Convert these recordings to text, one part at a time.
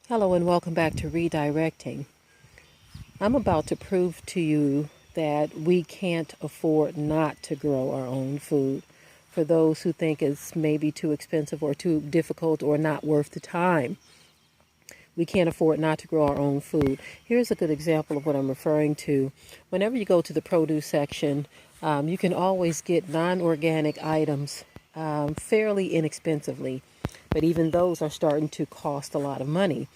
Hello and welcome back to Redirecting. I'm about to prove to you that we can't afford not to grow our own food. For those who think it's maybe too expensive or too difficult or not worth the time, we can't afford not to grow our own food. Here's a good example of what I'm referring to. Whenever you go to the produce section, you can always get non-organic items fairly inexpensively, but even those are starting to cost a lot of money.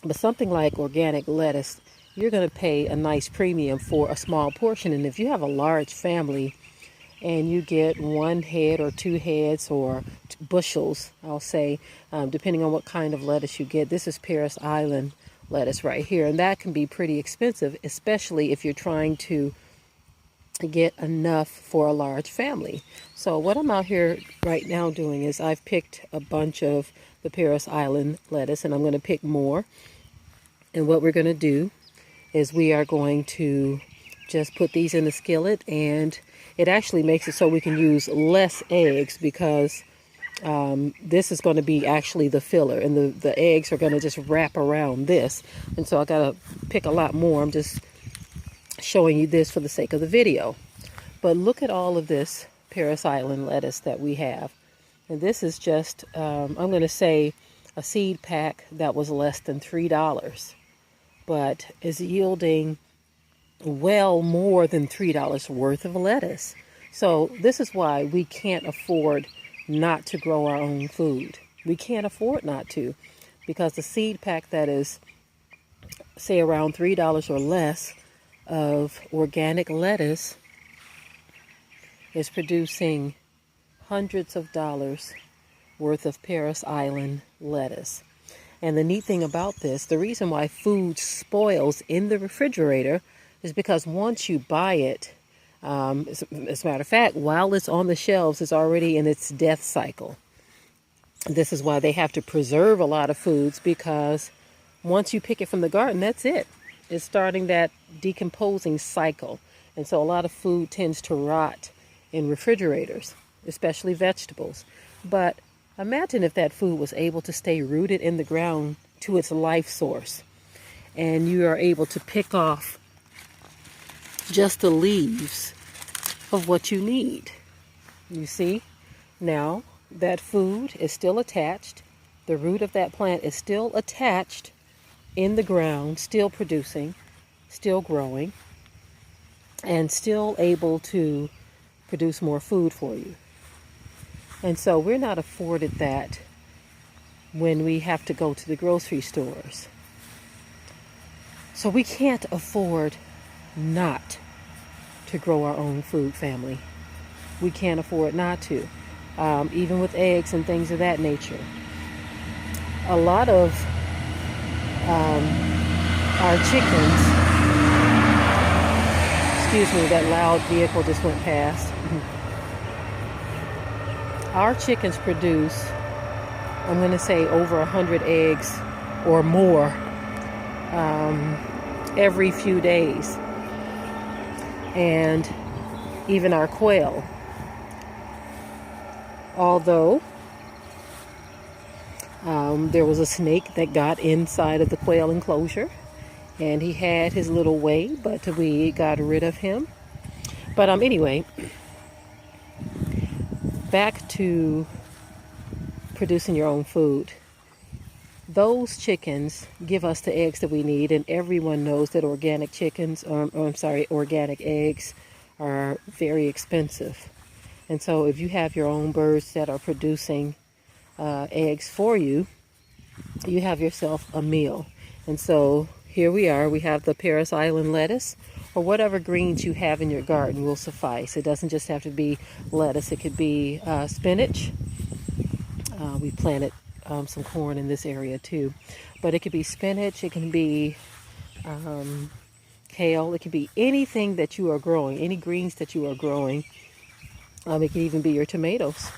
But something like organic lettuce, you're going to pay a nice premium for a small portion. And if you have a large family and you get one head or two heads or bushels, I'll say, depending on what kind of lettuce you get. This is Parris Island lettuce right here. And that can be pretty expensive, especially if you're trying to get enough for a large family. So what I'm out here right now doing is I've picked a bunch of the Parris Island lettuce, and I'm going to pick more. And what we're going to do is we are going to just put these in the skillet, and it actually makes it so we can use less eggs because this is going to be actually the filler, and the eggs are going to just wrap around this. And so I got to pick a lot more. I'm just showing you this for the sake of the video. But look at all of this Parris Island lettuce that we have. And this is just, I'm going to say, a seed pack that was less than $3, but is yielding well more than $3 worth of lettuce. So this is why we can't afford not to grow our own food. We can't afford not to, because the seed pack that is, say, around $3 or less of organic lettuce is producing hundreds of dollars worth of Parris Island lettuce. And the neat thing about this, the reason why food spoils in the refrigerator is because once you buy it, as a matter of fact, while it's on the shelves, it's already in its death cycle. This is why they have to preserve a lot of foods, because once you pick it from the garden, that's it. It's starting that decomposing cycle. And so a lot of food tends to rot in refrigerators, especially vegetables. But imagine if that food was able to stay rooted in the ground to its life source, and you are able to pick off just the leaves of what you need. You see, now that food is still attached. The root of that plant is still attached in the ground, still producing, still growing, and still able to produce more food for you. And so we're not afforded that when we have to go to the grocery stores. So we can't afford not to grow our own food, family. We can't afford not to, even with eggs and things of that nature. A lot of our chickens, excuse me, that loud vehicle just went past. Our chickens produce, I'm going to say, over 100 eggs or more every few days. And even our quail. Although there was a snake that got inside of the quail enclosure, and he had his little way, but we got rid of him. But anyway, back to producing your own food. Those chickens give us the eggs that we need, and everyone knows that organic organic eggs are very expensive. And so if you have your own birds that are producing eggs for you, you have yourself a meal. And so here we are. We have the Parris Island lettuce, or whatever greens you have in your garden will suffice. It doesn't just have to be lettuce. It could be spinach. We planted some corn in this area too. But it could be spinach. It can be kale. It could be anything that you are growing, any greens that you are growing. It can even be your tomatoes.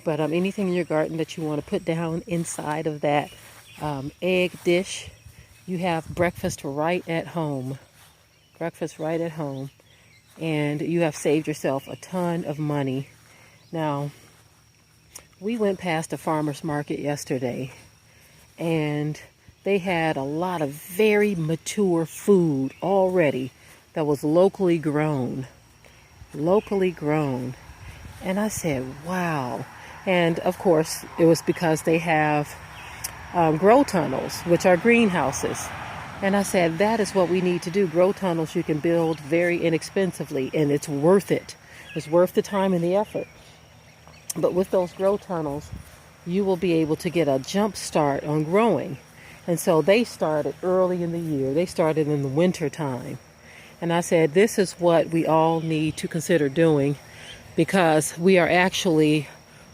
But anything in your garden that you want to put down inside of that egg dish, you have breakfast right at home. Breakfast right at home. And you have saved yourself a ton of money. Now, we went past a farmer's market yesterday, and they had a lot of very mature food already that was locally grown. Locally grown. And I said, wow. And of course, it was because they have grow tunnels, which are greenhouses. And I said, that is what we need to do. Grow tunnels you can build very inexpensively, and it's worth it. It's worth the time and the effort. But with those grow tunnels, you will be able to get a jump start on growing. And so they started early in the year. They started in the winter time. And I said, this is what we all need to consider doing, because we are actually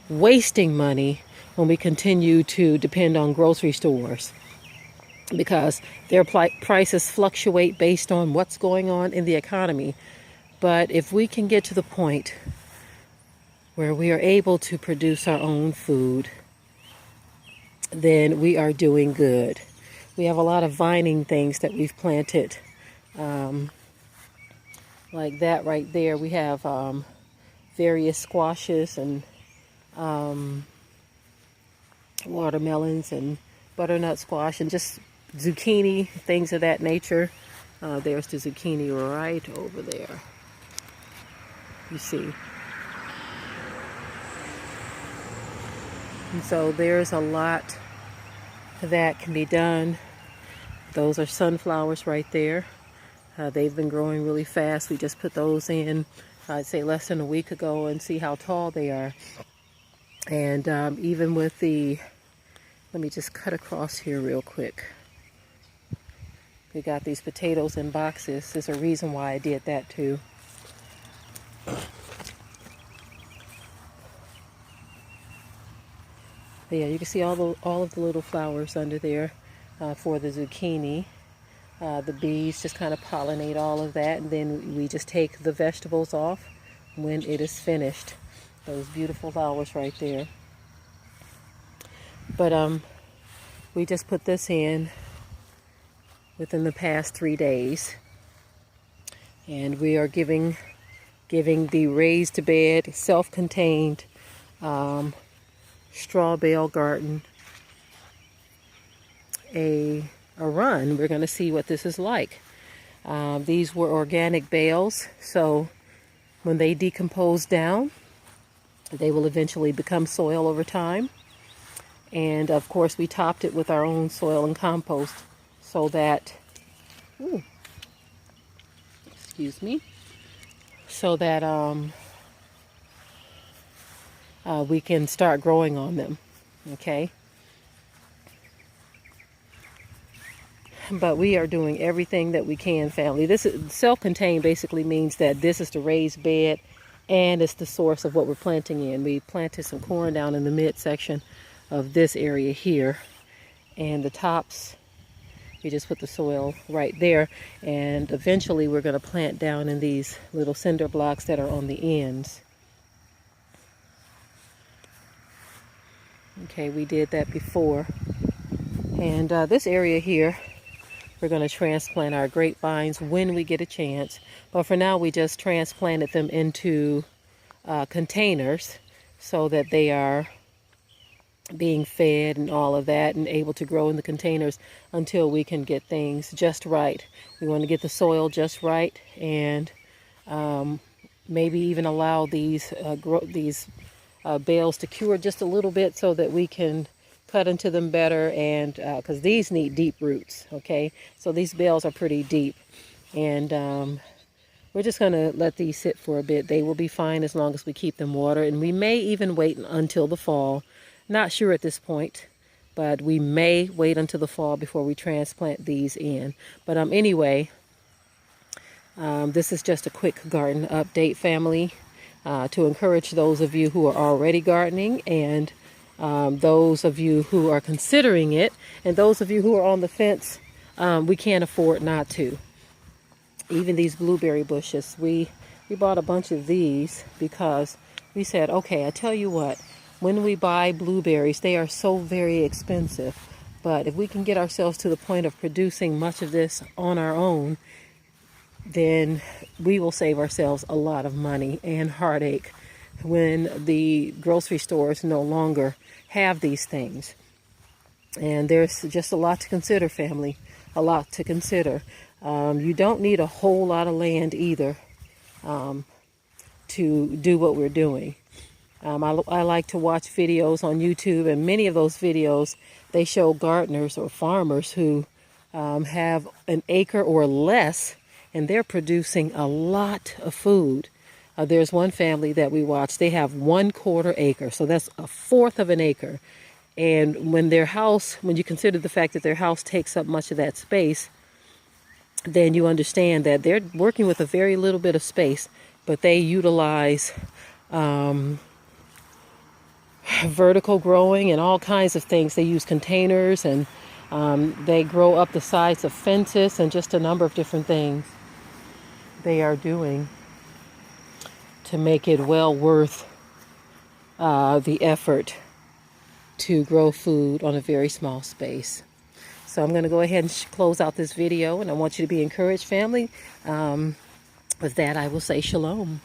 wasting money when we continue to depend on grocery stores, because their prices fluctuate based on what's going on in the economy. But if we can get to the point where we are able to produce our own food, then we are doing good. We have a lot of vining things that we've planted, like that right there. We have various squashes and watermelons and butternut squash and just zucchini, things of that nature. There's the zucchini right over there. You see. And so there's a lot that can be done. Those are sunflowers right there. They've been growing really fast. We just put those in, I'd say less than a week ago, and see how tall they are. And even with the, let me just cut across here real quick. We got these potatoes in boxes. There's a reason why I did that too. But yeah, you can see all of the little flowers under there for the zucchini. The bees just kind of pollinate all of that, and then we just take the vegetables off when it is finished. Those beautiful flowers right there. But we just put this in within the past 3 days, and we are giving the raised bed, self-contained straw bale garden a run. We're going to see what this is like. These were organic bales, so when they decompose down, they will eventually become soil over time. And of course, we topped it with our own soil and compost so that, excuse me, so that we can start growing on them. Okay. But we are doing everything that we can, family. This is self-contained, basically means that this is the raised bed and it's the source of what we're planting in. We planted some corn down in the midsection of this area here, and the tops, we just put the soil right there, and eventually we're going to plant down in these little cinder blocks that are on the ends. Okay, we did that before. And this area here, we're going to transplant our grapevines when we get a chance. But for now, we just transplanted them into containers so that they are being fed and all of that and able to grow in the containers until we can get things just right. We want to get the soil just right, and maybe even allow these bales to cure just a little bit so that we can cut into them better, and because these need deep roots. Okay, so these bales are pretty deep, and we're just going to let these sit for a bit. They will be fine as long as we keep them watered, and we may even wait until the fall. Not sure at this point, but we may wait until the fall before we transplant these in. But anyway, this is just a quick garden update, family, to encourage those of you who are already gardening, and those of you who are considering it, and those of you who are on the fence. We can't afford not to. Even these blueberry bushes, we bought a bunch of these because we said, okay, I tell you what, when we buy blueberries, they are so very expensive. But if we can get ourselves to the point of producing much of this on our own, then we will save ourselves a lot of money and heartache when the grocery stores no longer have these things. And there's just a lot to consider, family, a lot to consider. You don't need a whole lot of land either to do what we're doing. I like to watch videos on YouTube, and many of those videos, they show gardeners or farmers who have an acre or less, and they're producing a lot of food. There's one family that we watched, they have 1/4 acre, so that's a fourth of an acre. And when you consider the fact that their house takes up much of that space, then you understand that they're working with a very little bit of space, but they utilize vertical growing and all kinds of things. They use containers, and they grow up the sides of fences, and just a number of different things they are doing to make it well worth the effort to grow food on a very small space. So I'm going to go ahead and close out this video, and I want you to be encouraged, family. With that, I will say shalom.